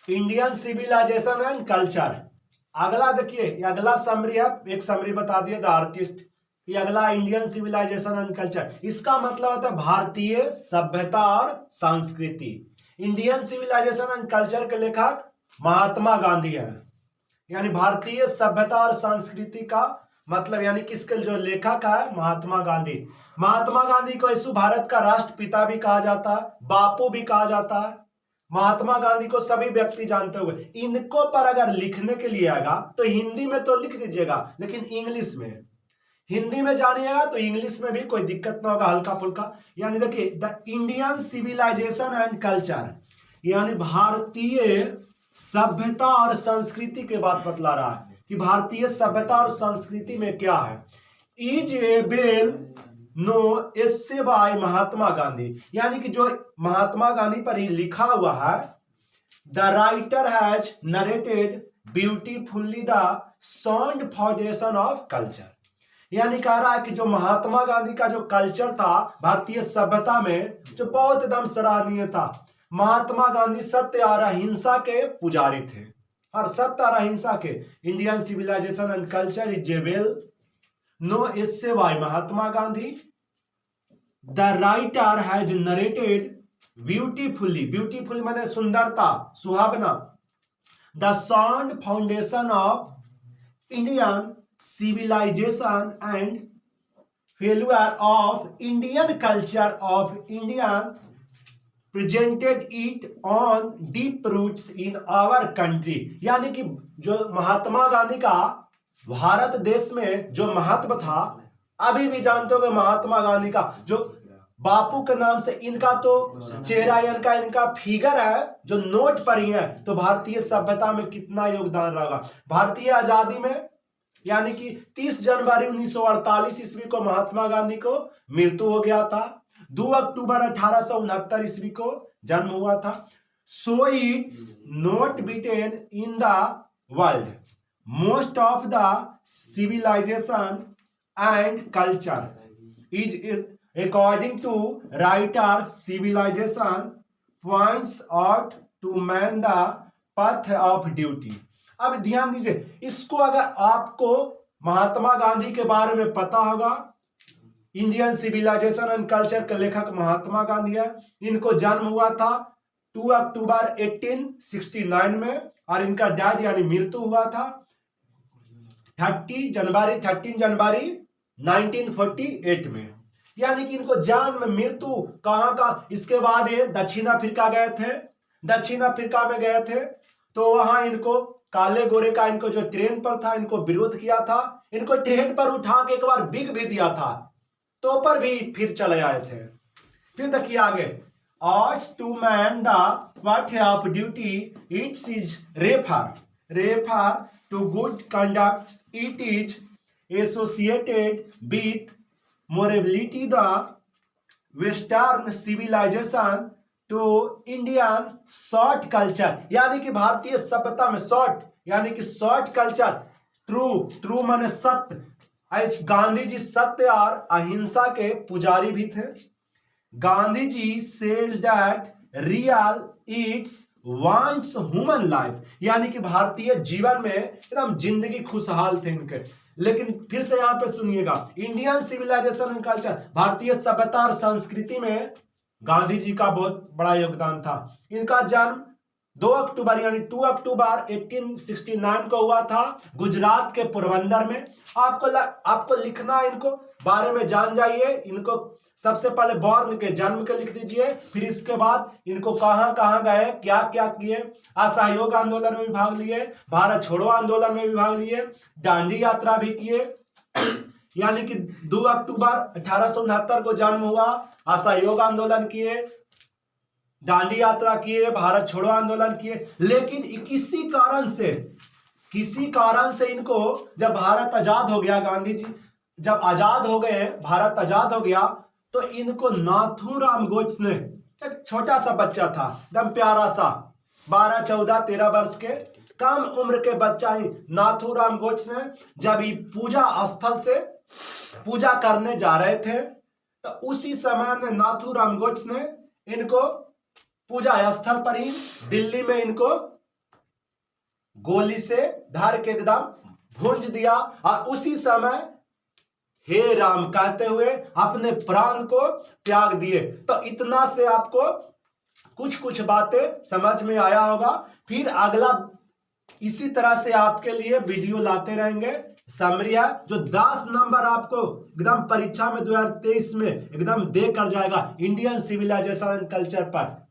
Indian civilization and culture. अगला देखिए, अगला समरी है, एक समरी बता दिए द आर्टिस्ट। ये अगला इंडियन सिविलाइजेशन एंड कल्चर, इसका मतलब होता है भारतीय सभ्यता और संस्कृति। इंडियन सिविलाइजेशन एंड कल्चर के लेखक महात्मा गांधी है। यानी भारतीय सभ्यता और संस्कृति का मतलब यानी किसके जो लेखक है महात्मा गांधी। महात्मा गांधी को इस भारत का राष्ट्रपिता भी कहा जाता है, बापू भी कहा जाता है। महात्मा गांधी को सभी व्यक्ति जानते हुए इनको पर अगर लिखने के लिए आएगा तो हिंदी में तो लिख दीजिएगा, लेकिन इंग्लिश में, हिंदी में जानिएगा तो इंग्लिश में भी कोई दिक्कत ना होगा, हल्का फुल्का। यानी देखिए the Indian civilization and culture, यानी भारतीय सभ्यता और संस्कृति के बात बतला रहा है कि भारतीय सभ्यता और संस्कृति में क्या है। Is a well no essay by Mahatma Gandhi, यानी कि जो महात्मा गांधी पर ही लिखा हुआ है। The writer has narrated beautifully the sound foundation of culture, यानी कह रहा है कि जो महात्मा गांधी का जो कल्चर था भारतीय सभ्यता में, जो बहुत एकदम सराहनीय था। महात्मा गांधी सत्य और अहिंसा के पुजारी थे, और सत्य और अहिंसा के। Indian civilization and culture is a well no essay by Mahatma Gandhi. The writer has narrated beautifully, beautiful माने सुंदरता, सुहावना, the sound foundation of Indian civilization and failure of Indian culture of Indian presented it on deep roots in our country, यानी कि जो महात्मा गांधी का भारत देश में जो महत्व था, अभी भी जानते हो महात्मा गांधी का जो बापू के नाम से इनका तो चेहरा, इनका फिगर है जो नोट पर ही है, तो भारतीय सभ्यता में कितना योगदान रहा। भारतीय आजादी में यानी कि 30 जनवरी 1948 ईस्वी को महात्मा गांधी को मृत्यु हो गया था। 2 अक्टूबर 1869 ईस्वी को जन्म हुआ था। So it's not beaten in the world most of the civilization and culture is according to writer civilization points out to man the path of duty. अब ध्यान दीजिए, इसको अगर आपको महात्मा गांधी के बारे में पता होगा, इंडियन सिविलाइजेशन एंड कल्चर के लेखक महात्मा गांधी है। इनको जन्म हुआ था 2 अक्टूबर 1869 में, और इनका डेथ यानी मृत्यु हुआ था 13 जनवरी 1948 में। यानी कि इनको जन्म मृत्यु कहां का, इसके बाद ये दक्षिण अफ्रीका गए थे। दक्षिण अफ्रीका में गए थे तो वहां इनको काले गोरे का इनको जो ट्रेन पर था इनको विरोध किया था। इनको ट्रेन पर उठा के एक बार बिग भी दिया था, तो पर भी फिर चले आए थे। फिर देखिए आगे, arts to man the path of duty it's is refer to good conduct, it is associated with morality the western civilization to Indian short culture, यानी कि भारतीय सभ्यता में शॉर्ट यानी कि शॉर्ट कल्चर, ट्रू माने सत्य। गांधी जी सत्य और अहिंसा के पुजारी भी थे। Gandhi ji says that real it's wants human life, यानी कि भारतीय जीवन में एकदम जिंदगी खुशहाल थे इनके। लेकिन फिर से यहां पे सुनिएगा, इंडियन सिविलाइजेशन एंड कल्चर, भारतीय सभ्यता और संस्कृति में गांधी जी का बहुत बड़ा योगदान था। इनका जन्म 2 अक्टूबर यानी 2 अक्टूबर 1869 को हुआ था गुजरात के पोरबंदर में। आपको लिखना, इनको बारे में जान जाइए। इनको सबसे पहले बॉर्न के जन्म के लिख दीजिए, फिर इसके बाद इनको कहां कहां गए, क्या क्या किए। असहयोग आंदोलन में भी भाग लिए, भारत छोड़ो आंदोलन में भी भाग लिए, दांडी यात्रा भी किए। यानी कि 2 अक्टूबर 1869 को जन्म हुआ, असहयोग आंदोलन किए, दांडी यात्रा किए, भारत छोड़ो आंदोलन किए। लेकिन किसी कारण से इनको जब भारत आजाद हो गया, गांधी जी जब आजाद हो गए, भारत आजाद हो गया, तो इनको नाथूराम गोडसे, एक छोटा सा बच्चा था एकदम प्यारा सा, 12, 14, 13 वर्ष के कम उम्र के बच्चा ही नाथूराम गोडसे जब ये पूजा स्थल से पूजा करने जा रहे थे, तो उसी समय में नाथूराम गोडसे ने इनको पूजा स्थल पर ही दिल्ली में इनको गोली से धर के एकदम भूंज दिया और उसी समय हे राम कहते हुए अपने प्राण को त्याग दिए। तो इतना से आपको कुछ कुछ बातें समझ में आया होगा। फिर अगला इसी तरह से आपके लिए वीडियो लाते रहेंगे। समरी है जो 10 नंबर आपको एकदम परीक्षा में 2023 में एकदम दे कर जाएगा इंडियन सिविलाइजेशन एंड कल्चर पर।